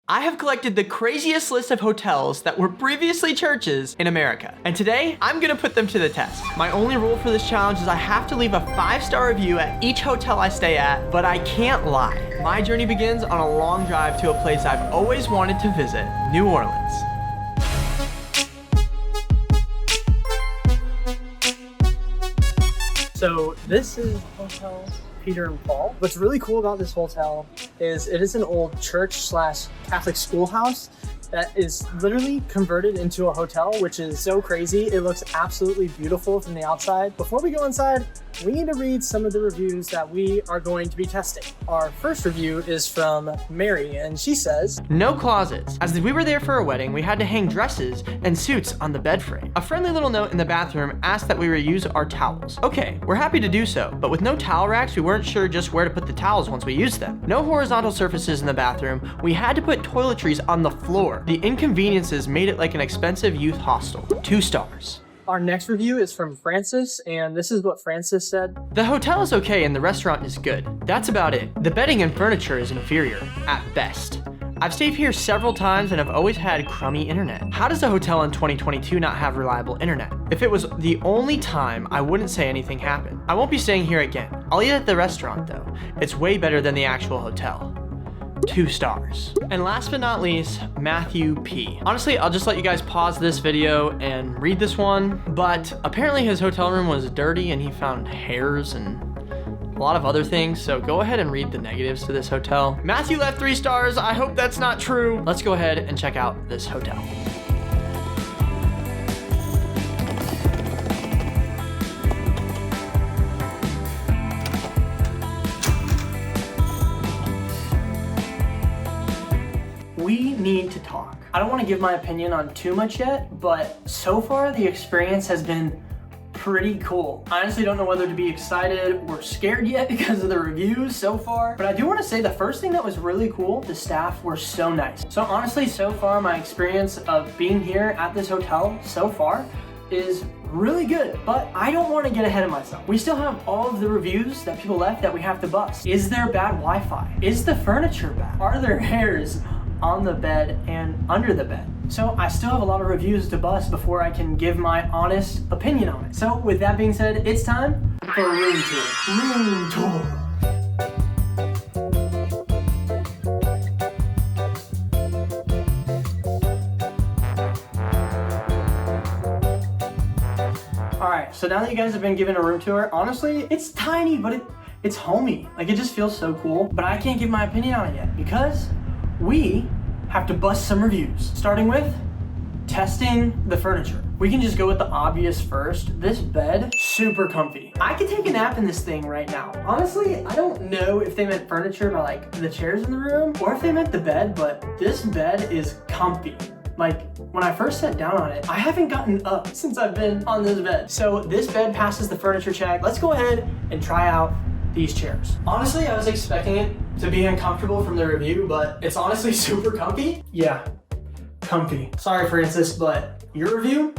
I have collected the craziest list of hotels that were previously churches in America, and today I'm gonna put them to the test. My only rule for this challenge is I have to leave a 5-star review at each hotel I stay at, but I can't lie. My journey begins on a long drive to a place I've always wanted to visit, New Orleans. So this is Hotel Peter and Paul. What's really cool about this hotel is it is an old church/Catholic schoolhouse that is literally converted into a hotel, which is so crazy. It looks absolutely beautiful from the outside. Before we go inside, we need to read some of the reviews that we are going to be testing. Our first review is from Mary, and she says, "No closets. As we were there for a wedding, we had to hang dresses and suits on the bed frame. A friendly little note in the bathroom asked that we reuse our towels. Okay, we're happy to do so, but with no towel racks, we weren't sure just where to put the towels once we used them. No horizontal surfaces in the bathroom. We had to put toiletries on the floor. The inconveniences made it like an expensive youth hostel. 2 stars. Our next review is from Francis, and this is what Francis said. The hotel is okay and the restaurant is good. That's about it. The bedding and furniture is inferior, at best. I've stayed here several times and have always had crummy internet. How does a hotel in 2022 not have reliable internet? If it was the only time, I wouldn't say anything happened. I won't be staying here again. I'll eat at the restaurant though. It's way better than the actual hotel. 2 stars. And last but not least, Matthew P. Honestly, I'll just let you guys pause this video and read this one, but apparently his hotel room was dirty and he found hairs and a lot of other things, so go ahead and read the negatives to this hotel. Matthew left 3 stars. I hope that's not true. Let's go ahead and check out this hotel. We need to talk. I don't want to give my opinion on too much yet, but so far the experience has been pretty cool. I honestly don't know whether to be excited or scared yet because of the reviews so far, but I do want to say the first thing that was really cool, the staff were so nice. So honestly, so far my experience of being here at this hotel so far is really good, but I don't want to get ahead of myself. We still have all of the reviews that people left that we have to bust. Is there bad Wi-Fi? Is the furniture bad? Are there hairs on the bed and under the bed? So I still have a lot of reviews to bust before I can give my honest opinion on it. So with that being said, it's time for a room tour. Room tour. All right, so now that you guys have been given a room tour, honestly, it's tiny, but it's homey. Like, it just feels so cool, but I can't give my opinion on it yet because we have to bust some reviews, starting with testing the furniture. We can just go with the obvious first. This bed, super comfy. I could take a nap in this thing right now. Honestly, I don't know if they meant furniture by like the chairs in the room or if they meant the bed, but this bed is comfy. Like, when I first sat down on it, I haven't gotten up since I've been on this bed. So this bed passes the furniture check. Let's go ahead and try out these chairs. Honestly, I was expecting it to be uncomfortable from the review, but it's honestly super comfy. Yeah, comfy. Sorry, Francis, but your review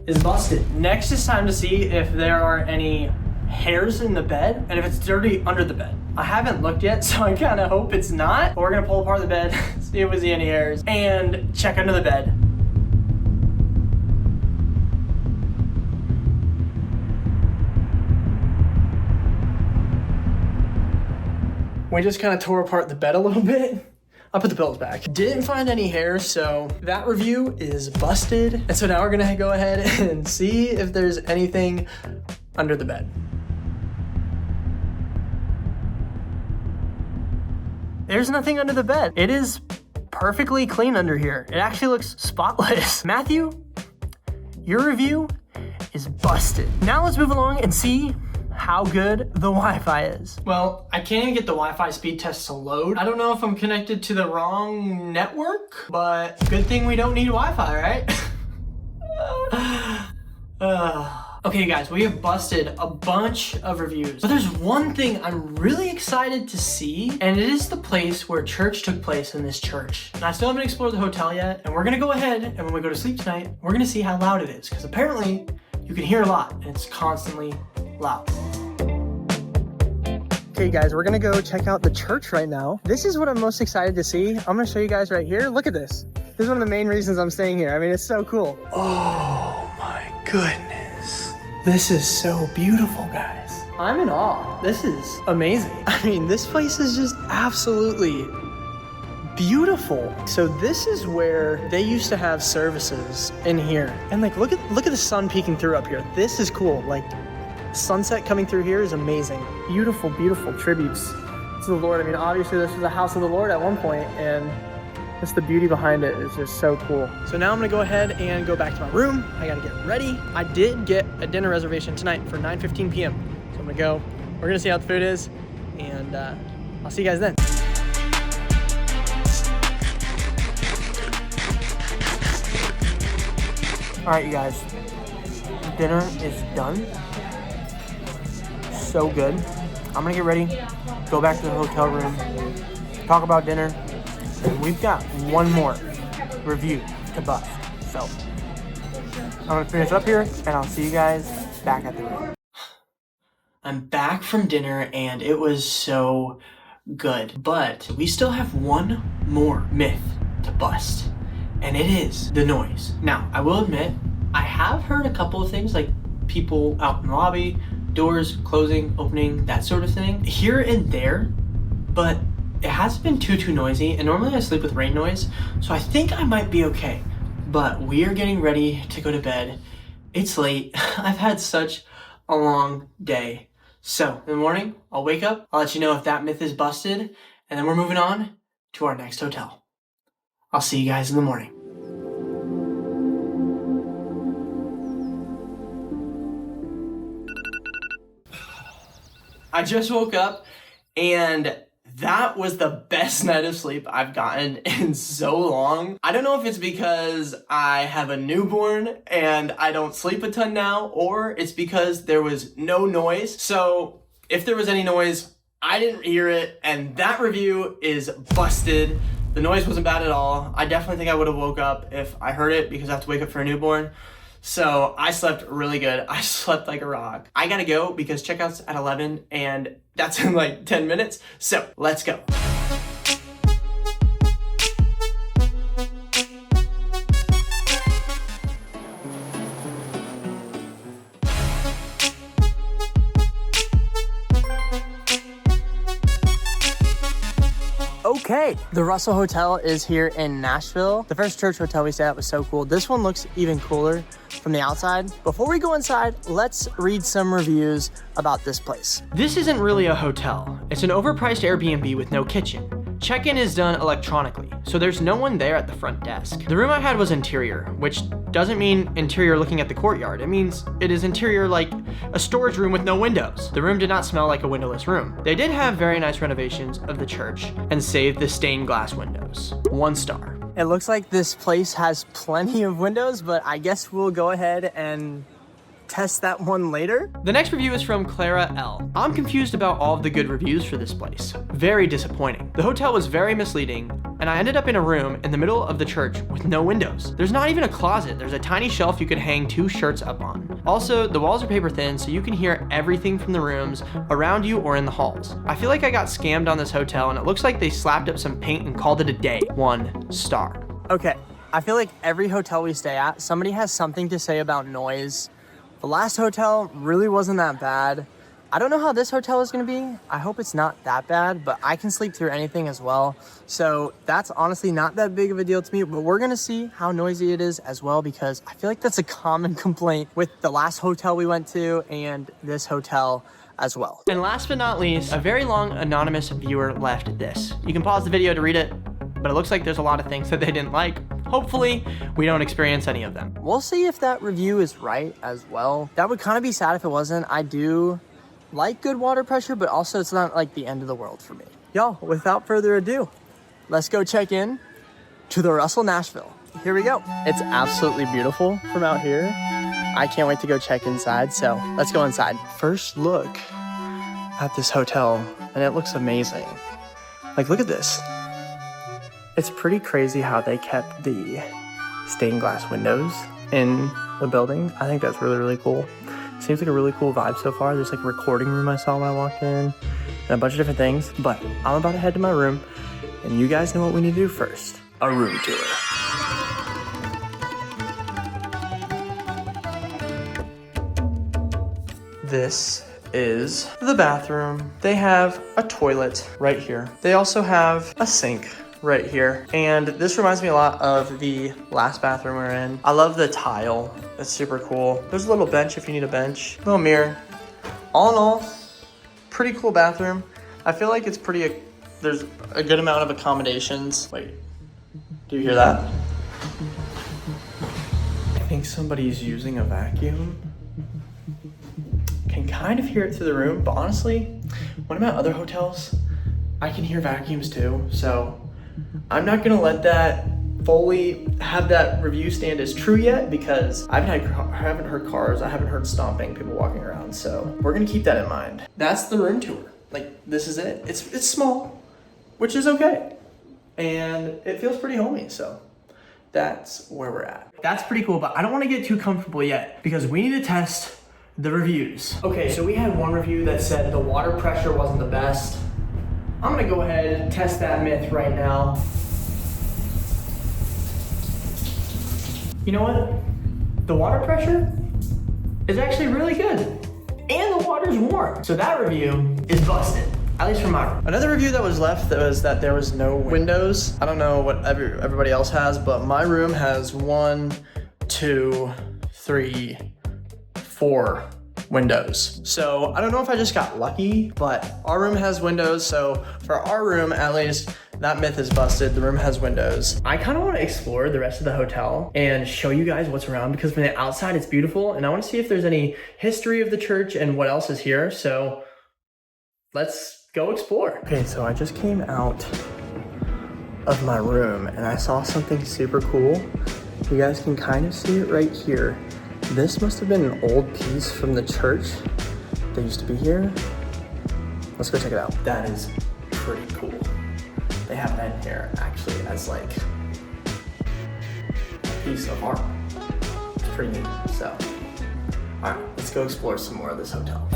is busted. Next, it's time to see if there are any hairs in the bed and if it's dirty under the bed. I haven't looked yet, so I kind of hope it's not. But we're gonna pull apart the bed, see if we see any hairs, and check under the bed. We just kind of tore apart the bed a little bit. I'll put the pillows back. Didn't find any hairs, so that review is busted. And so now we're gonna go ahead and see if there's anything under the bed. There's nothing under the bed. It is perfectly clean under here. It actually looks spotless. Matthew, your review is busted. Now let's move along and see how good the Wi-Fi is. Well, I can't even get the Wi-Fi speed test to load. I don't know if I'm connected to the wrong network, but good thing we don't need Wi-Fi, right? Okay guys, we have busted a bunch of reviews, but there's one thing I'm really excited to see, and it is the place where church took place in this church. And I still haven't explored the hotel yet, and we're gonna go ahead, and when we go to sleep tonight, we're gonna see how loud it is, because apparently you can hear a lot, and it's constantly loud. Okay guys, we're gonna go check out the church right now. This is what I'm most excited to see. I'm gonna show you guys right here. Look at this. This is one of the main reasons I'm staying here. I mean, it's so cool. Oh my goodness. This is so beautiful, guys. I'm in awe. This is amazing. I mean, this place is just absolutely beautiful. So this is where they used to have services in here. And like, look at the sun peeking through up here. This is cool. Like, sunset coming through here is amazing. Beautiful, beautiful tributes to the Lord. I mean, obviously this was the house of the Lord at one point, and just the beauty behind it is just so cool. So now I'm gonna go ahead and go back to my room. I gotta get ready. I did get a dinner reservation tonight for 9:15 p.m. So I'm gonna go, we're gonna see how the food is, and I'll see you guys then. All right, you guys, dinner is done. So good. I'm gonna get ready, go back to the hotel room, talk about dinner, and we've got one more review to bust. So I'm gonna finish up here and I'll see you guys back at the room. I'm back from dinner and it was so good, but we still have one more myth to bust, and it is the noise. Now, I will admit, I have heard a couple of things like people out in the lobby, doors closing, opening, that sort of thing, here and there, but it hasn't been too noisy, and normally I sleep with rain noise, so I think I might be okay. But we are getting ready to go to bed. It's late. I've had such a long day. So in the morning, I'll wake up, I'll let you know if that myth is busted, and then we're moving on to our next hotel. I'll see you guys in the morning. I just woke up and that was the best night of sleep I've gotten in so long. I don't know if it's because I have a newborn and I don't sleep a ton now, or it's because there was no noise. So if there was any noise, I didn't hear it, and that review is busted. The noise wasn't bad at all. I definitely think I would have woke up if I heard it because I have to wake up for a newborn. So I slept really good. I slept like a rock. I gotta go because checkout's at 11 and that's in like 10 minutes. So let's go. Okay, the Russell Hotel is here in Nashville. The first church hotel we stayed at was so cool. This one looks even cooler from the outside. Before we go inside, let's read some reviews about this place. This isn't really a hotel. It's an overpriced Airbnb with no kitchen. Check-in is done electronically, so there's no one there at the front desk. The room I had was interior, which doesn't mean interior looking at the courtyard. It means it is interior like a storage room with no windows. The room did not smell like a windowless room. They did have very nice renovations of the church and saved the stained glass windows. 1 star. It looks like this place has plenty of windows, but I guess we'll go ahead and test that one later. The next review is from Clara L. I'm confused about all of the good reviews for this place. Very disappointing. The hotel was very misleading, and I ended up in a room in the middle of the church with no windows. There's not even a closet. There's a tiny shelf you could hang 2 shirts up on. Also, the walls are paper thin, so you can hear everything from the rooms around you or in the halls. I feel like I got scammed on this hotel, and it looks like they slapped up some paint and called it a day. 1 star. Okay, I feel like every hotel we stay at, somebody has something to say about noise. The last hotel really wasn't that bad. I don't know how this hotel is gonna be. I hope it's not that bad, but I can sleep through anything as well. So that's honestly not that big of a deal to me, but we're gonna see how noisy it is as well, because I feel like that's a common complaint with the last hotel we went to and this hotel as well. And last but not least, a very long anonymous viewer left this. You can pause the video to read it, but it looks like there's a lot of things that they didn't like. Hopefully, we don't experience any of them. We'll see if that review is right as well. That would kind of be sad if it wasn't. I do like good water pressure, but also it's not like the end of the world for me. Y'all, without further ado, let's go check in to the Russell Nashville. Here we go. It's absolutely beautiful from out here. I can't wait to go check inside, so let's go inside. First look at this hotel, and it looks amazing. Like, look at this. It's pretty crazy how they kept the stained glass windows in the building. I think that's really, really cool. Seems like a really cool vibe so far. There's like a recording room I saw when I walked in. and a bunch of different things, but I'm about to head to my room, and you guys know what we need to do first. A room tour. This is the bathroom. They have a toilet right here. They also have a sink right here. And this reminds me a lot of the last bathroom we were in. I love the tile. It's super cool. There's a little bench if you need a bench. Little mirror. All in all, pretty cool bathroom. I feel like it's there's a good amount of accommodations. Wait, do you hear that? I think somebody's using a vacuum. Can kind of hear it through the room, but honestly, one of my other hotels, I can hear vacuums too, so I'm not gonna let that fully have that review stand as true yet because I haven't heard cars, I haven't heard stomping, people walking around, so we're gonna keep that in mind. That's the room tour. Like, this is it. It's small, which is okay, and it feels pretty homey, so that's where we're at. That's pretty cool, but I don't wanna get too comfortable yet because we need to test the reviews. Okay, so we had one review that said the water pressure wasn't the best. I'm gonna go ahead and test that myth right now. You know what? The water pressure is actually really good. And the water's warm. So that review is busted. At least for my room. Another review that was left was that there was no windows. I don't know what everybody else has, but my room has 1, 2, 3, 4 windows. So I don't know if I just got lucky, but our room has windows. So for our room, at least, that myth is busted. The room has windows. I kind of want to explore the rest of the hotel and show you guys what's around because from the outside it's beautiful and I want to see if there's any history of the church and what else is here. So let's go explore. Okay, so I just came out of my room and I saw something super cool. You guys can kind of see it right here. This must have been an old piece from the church that used to be here. Let's go check it out. That is pretty cool. They have that in here actually as like a piece of art. It's pretty neat, so. All right, let's go explore some more of this hotel.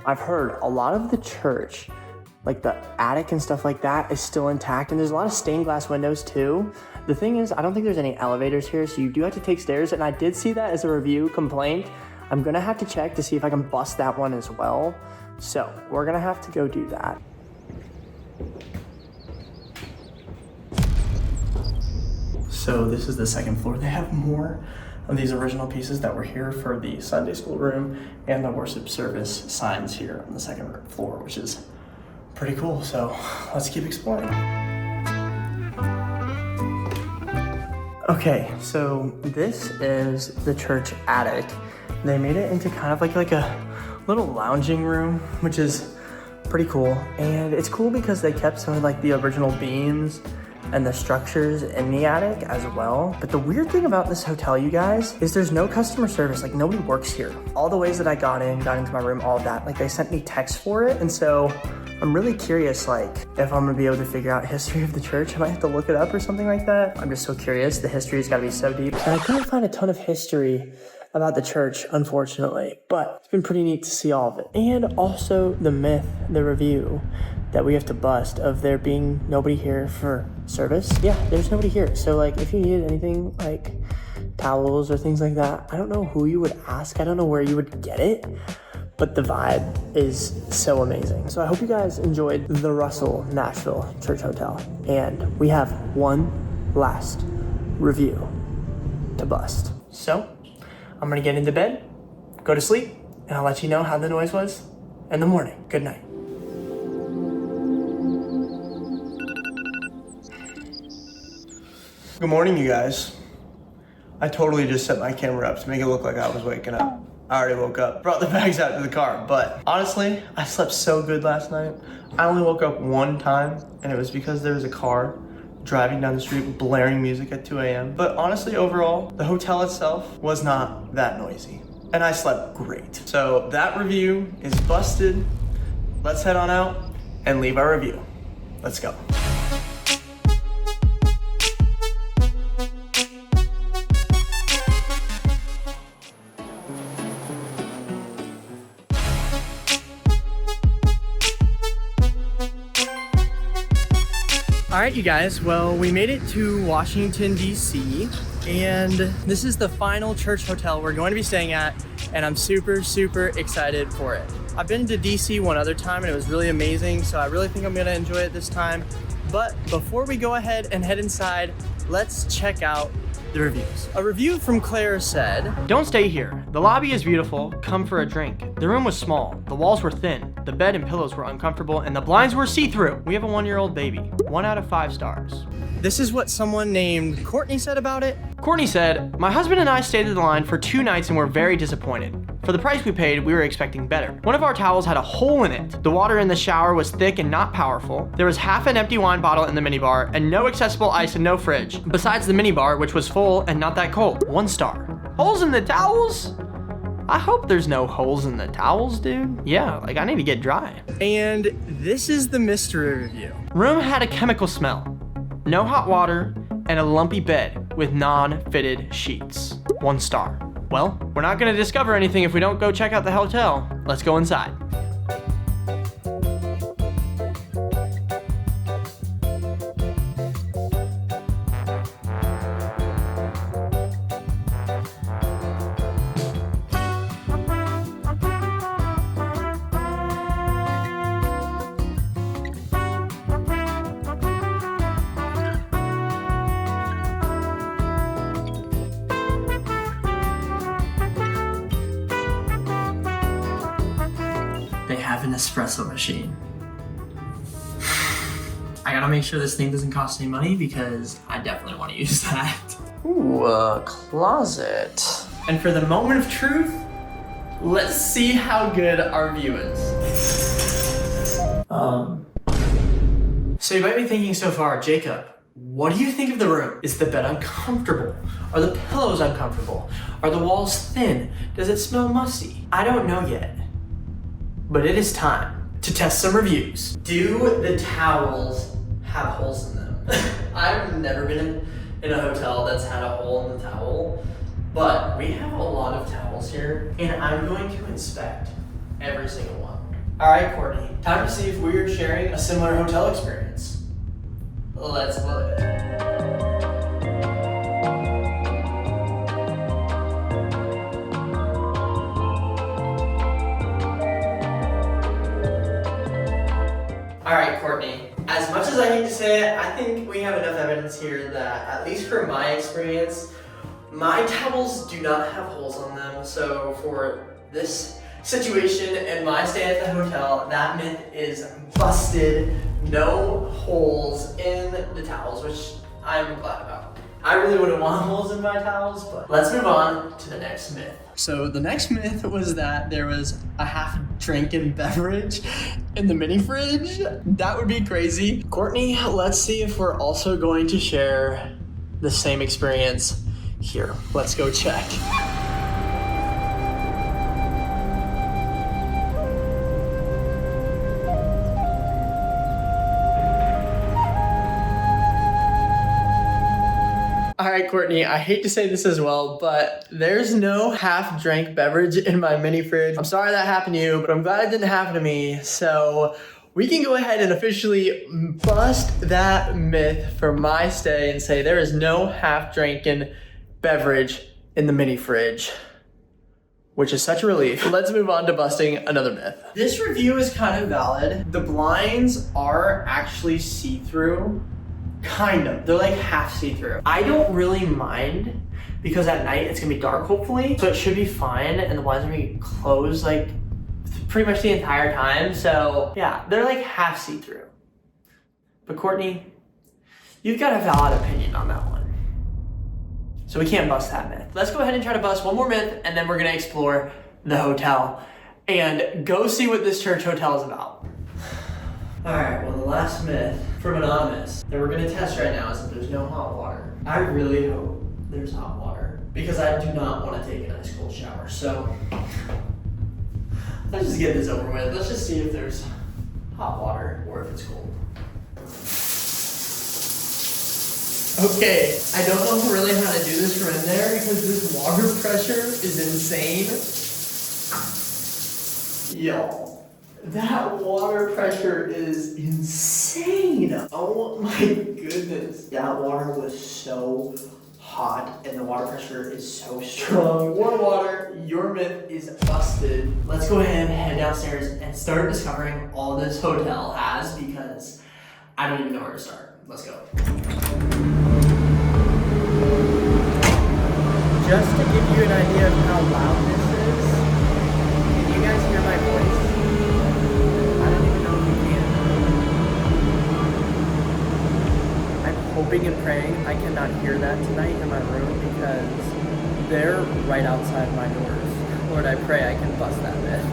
I've heard a lot of the church, like the attic and stuff like that, is still intact, and there's a lot of stained glass windows too. The thing is, I don't think there's any elevators here, so you do have to take stairs, and I did see that as a review complaint. I'm gonna have to check to see if I can bust that one as well. So we're gonna have to go do that. So this is the second floor. They have more of these original pieces that were here for the Sunday school room and the worship service signs here on the second floor, which is pretty cool. So let's keep exploring. Okay, so this is the church attic. They made it into kind of like a little lounging room, which is pretty cool. And it's cool because they kept some of like the original beams and the structures in the attic as well. But the weird thing about this hotel, you guys, is there's no customer service. Like, nobody works here. All the ways that I got into my room, all of that, like, they sent me text for it. And so I'm really curious, like, if I'm gonna be able to figure out history of the church. I might have to look it up or something like that. I'm just so curious. The history's gotta be so deep. And I couldn't find a ton of history about the church, unfortunately, but it's been pretty neat to see all of it. And also the myth, the review that we have to bust of there being nobody here for service. Yeah, there's nobody here. So like, if you needed anything like towels or things like that, I don't know who you would ask. I don't know where you would get it, but the vibe is so amazing. So I hope you guys enjoyed the Russell Nashville Church Hotel. And we have one last review to bust. So I'm gonna get into bed, go to sleep, and I'll let you know how the noise was in the morning. Good night. Good morning, you guys. I totally just set my camera up to make it look like I was waking up. I already woke up, brought the bags out to the car, but honestly, I slept so good last night. I only woke up one time, and it was because there was a car driving down the street blaring music at 2 a.m. But honestly, overall, the hotel itself was not that noisy, and I slept great. So that review is busted. let's head on out and leave our review. Let's go. All right, you guys, well, we made it to Washington, D.C., and this is the final church hotel we're going to be staying at, and I'm super, super excited for it. I've been to D.C. one other time, and it was really amazing, so I really think I'm gonna enjoy it this time. But before we go ahead and head inside, let's check out the reviews. A review from Claire said, "Don't stay here. The lobby is beautiful. Come for a drink. The room was small. The walls were thin. The bed and pillows were uncomfortable, and the blinds were see-through. We have a 1-year-old baby. 1 out of 5 stars." This is what someone named Courtney said about it. Courtney said, "My husband and I stayed at the line for 2 nights and were very disappointed. For the price we paid, we were expecting better. One of our towels had a hole in it. The water in the shower was thick and not powerful. There was half an empty wine bottle in the minibar and no accessible ice and no fridge. Besides the minibar, which was full and not that cold. 1 star. Holes in the towels? I hope there's no holes in the towels, dude. Yeah, like I need to get dry." And this is the mystery review. Room had a chemical smell. No hot water and a lumpy bed with non-fitted sheets. 1 star. Well, we're not gonna discover anything if we don't go check out the hotel. Let's go inside. They have an espresso machine. I gotta make sure this thing doesn't cost any money because I definitely want to use that. Ooh, a closet. And for the moment of truth, let's see how good our view is. So you might be thinking so far, Jacob, what do you think of the room? Is the bed uncomfortable? Are the pillows uncomfortable? Are the walls thin? Does it smell musty? I don't know yet. But it is time to test some reviews. Do the towels have holes in them? I've never been in a hotel that's had a hole in the towel, but we have a lot of towels here, and I'm going to inspect every single one. All right, Courtney, time to see if we are sharing a similar hotel experience. Let's look. All right, Courtney, as much as I hate to say it, I think we have enough evidence here that, at least for my experience, my towels do not have holes on them. So for this situation and my stay at the hotel, that myth is busted. No holes in the towels, which I'm glad about. I really wouldn't want holes in my towels, but let's move on to the next myth. So the next myth was that there was a half drinking beverage in the mini fridge. That would be crazy. Courtney, let's see if we're also going to share the same experience here. Let's go check. All right, Courtney, I hate to say this as well, but there's no half-drank beverage in my mini fridge. I'm sorry that happened to you, but I'm glad it didn't happen to me. So we can go ahead and officially bust that myth for my stay and say there is no half-drinking beverage in the mini fridge, which is such a relief. Let's move on to busting another myth. This review is kind of valid. The blinds are actually see-through. Kind of. They're like half see-through. I don't really mind because at night it's gonna be dark hopefully, so it should be fine, and the blinds are gonna be closed like pretty much the entire time. So yeah, they're like half see-through. But Courtney, you've got a valid opinion on that one. So we can't bust that myth. Let's go ahead and try to bust one more myth, and then we're gonna explore the hotel and go see what this church hotel is about. All right, well, the last myth from Anonymous that we're gonna test right now is that there's no hot water. I really hope there's hot water because I do not want to take an ice cold shower. So let's just get this over with. Let's just see if there's hot water or if it's cold. Okay, I don't know really how to do this from in there because this water pressure is insane. Yo, that water pressure is insane. Oh my goodness. That water was so hot and the water pressure is so strong. Warm water, your myth is busted. Let's go ahead, head downstairs and start discovering all this hotel has because I don't even know where to start. Let's go. Just to give you an idea of how loud this is, can you guys hear my voice? I don't even know if you can. I'm hoping and praying I cannot hear that tonight in my room because they're right outside my doors. Lord, I pray I can bust that myth,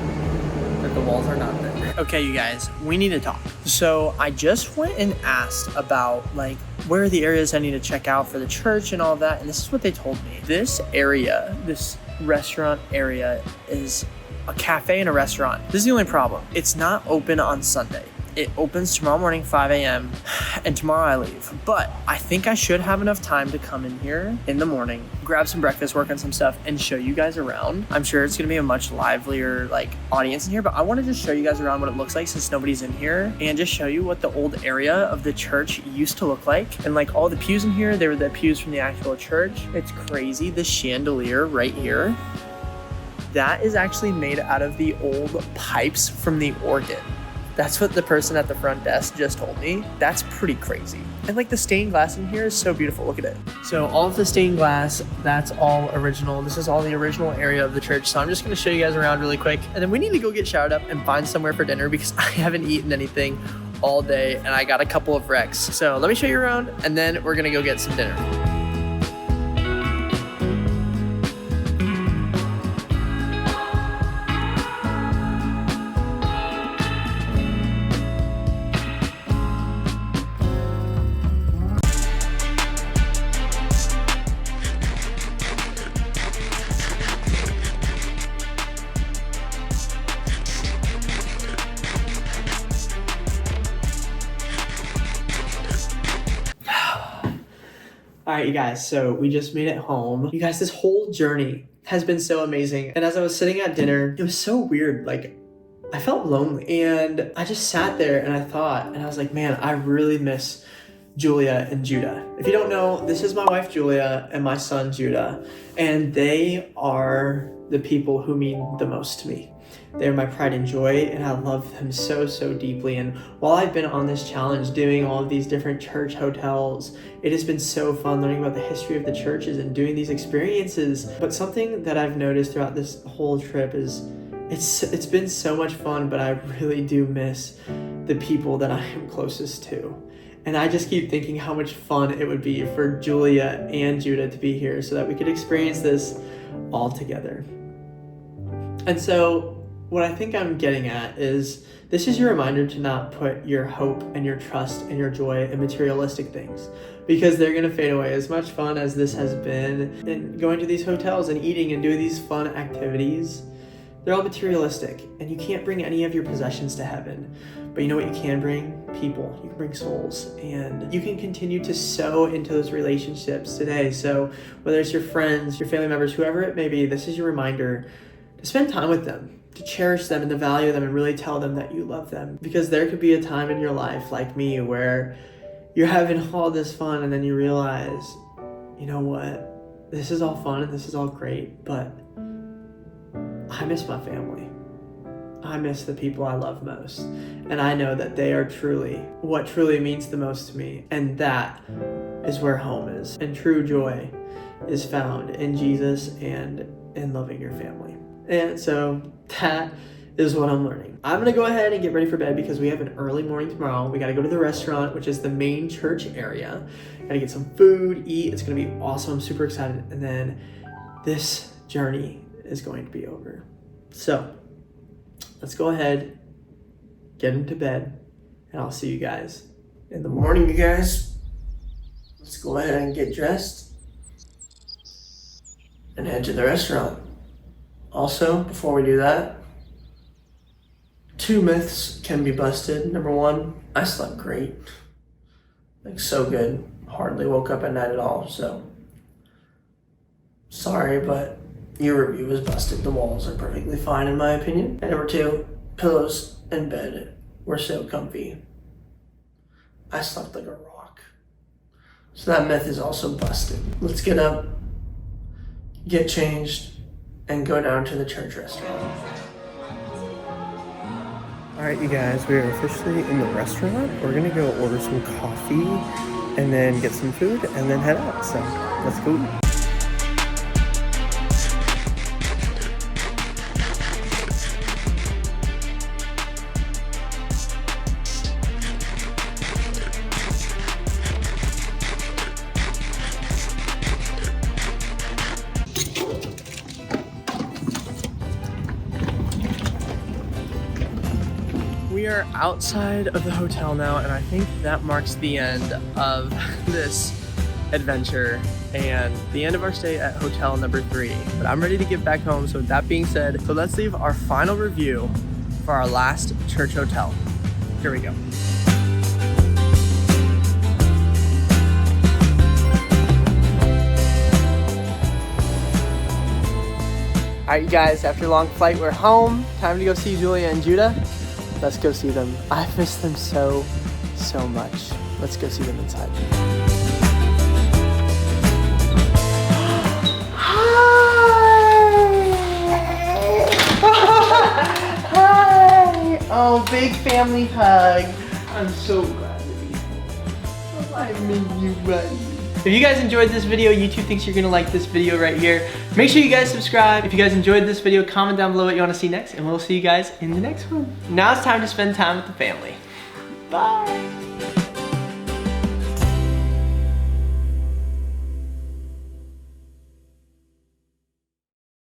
that the walls are not thick. Okay, you guys, we need to talk. So I just went and asked about like where are the areas I need to check out for the church and all of that, and this is what they told me. This area, this restaurant area, is a cafe and a restaurant. This is the only problem. It's not open on Sunday. It opens tomorrow morning, 5 a.m. and tomorrow I leave. But I think I should have enough time to come in here in the morning, grab some breakfast, work on some stuff, and show you guys around. I'm sure it's gonna be a much livelier like audience in here, but I wanna just show you guys around what it looks like since nobody's in here and just show you what the old area of the church used to look like. And like all the pews in here, they were the pews from the actual church. It's crazy. The chandelier right here, that is actually made out of the old pipes from the organ. That's what the person at the front desk just told me. That's pretty crazy. And like the stained glass in here is so beautiful. Look at it. So all of the stained glass, that's all original. This is all the original area of the church. So I'm just gonna show you guys around really quick. And then we need to go get showered up and find somewhere for dinner because I haven't eaten anything all day and I got a couple of wrecks. So let me show you around and then we're gonna go get some dinner. All right, you guys, so we just made it home. You guys, this whole journey has been so amazing. And as I was sitting at dinner, it was so weird. Like, I felt lonely. And I just sat there and I thought, and I was like, man, I really miss Julia and Judah. If you don't know, this is my wife, Julia, and my son, Judah. And they are the people who mean the most to me. They're my pride and joy, and I love them so, so deeply. And while I've been on this challenge doing all of these different church hotels, it has been so fun learning about the history of the churches and doing these experiences. But something that I've noticed throughout this whole trip is it's been so much fun, but I really do miss the people that I am closest to. And I just keep thinking how much fun it would be for Julia and Judah to be here so that we could experience this all together. And so what I think I'm getting at is this is your reminder to not put your hope and your trust and your joy in materialistic things because they're going to fade away. As much fun as this has been and going to these hotels and eating and doing these fun activities, they're all materialistic and you can't bring any of your possessions to heaven. But you know what you can bring? People. You can bring souls, and you can continue to sow into those relationships today. So whether it's your friends, your family members, whoever it may be, this is your reminder to spend time with them, to cherish them and to value them and really tell them that you love them. Because there could be a time in your life like me where you're having all this fun and then you realize, you know what, this is all fun and this is all great, but I miss my family. I miss the people I love most. And I know that they are truly what truly means the most to me. And that is where home is. And true joy is found in Jesus and in loving your family. And so that is what I'm learning. I'm gonna go ahead and get ready for bed because we have an early morning tomorrow. We gotta go to the restaurant, which is the main church area. Gotta get some food, eat. It's gonna be awesome. I'm super excited. And then this journey is going to be over. So let's go ahead, get into bed, and I'll see you guys in the morning, you guys. Let's go ahead and get dressed and head to the restaurant. Also, before we do that, 2 myths can be busted. Number 1, I slept great. Like, so good. Hardly woke up at night at all, so sorry, but your review was busted. The walls are perfectly fine in my opinion. And number 2, pillows in bed were so comfy. I slept like a rock. So that myth is also busted. Let's get up, get changed, and go down to the church restaurant. Alright, you guys, we are officially in the restaurant. We're gonna go order some coffee and then get some food and then head out. So let's go eat. We are outside of the hotel now, and I think that marks the end of this adventure and the end of our stay at hotel number 3. But I'm ready to get back home, so with that being said, so let's leave our final review for our last church hotel. Here we go. Alright, you guys, after a long flight, we're home. Time to go see Julia and Judah. Let's go see them. I've missed them so much. Let's go see them inside. Hi! Oh, big family hug. I'm so glad to be home. I miss you, buddy. If you guys enjoyed this video, YouTube thinks you're gonna like this video right here. Make sure you guys subscribe. If you guys enjoyed this video, comment down below what you wanna see next, and we'll see you guys in the next one. Now it's time to spend time with the family. Bye.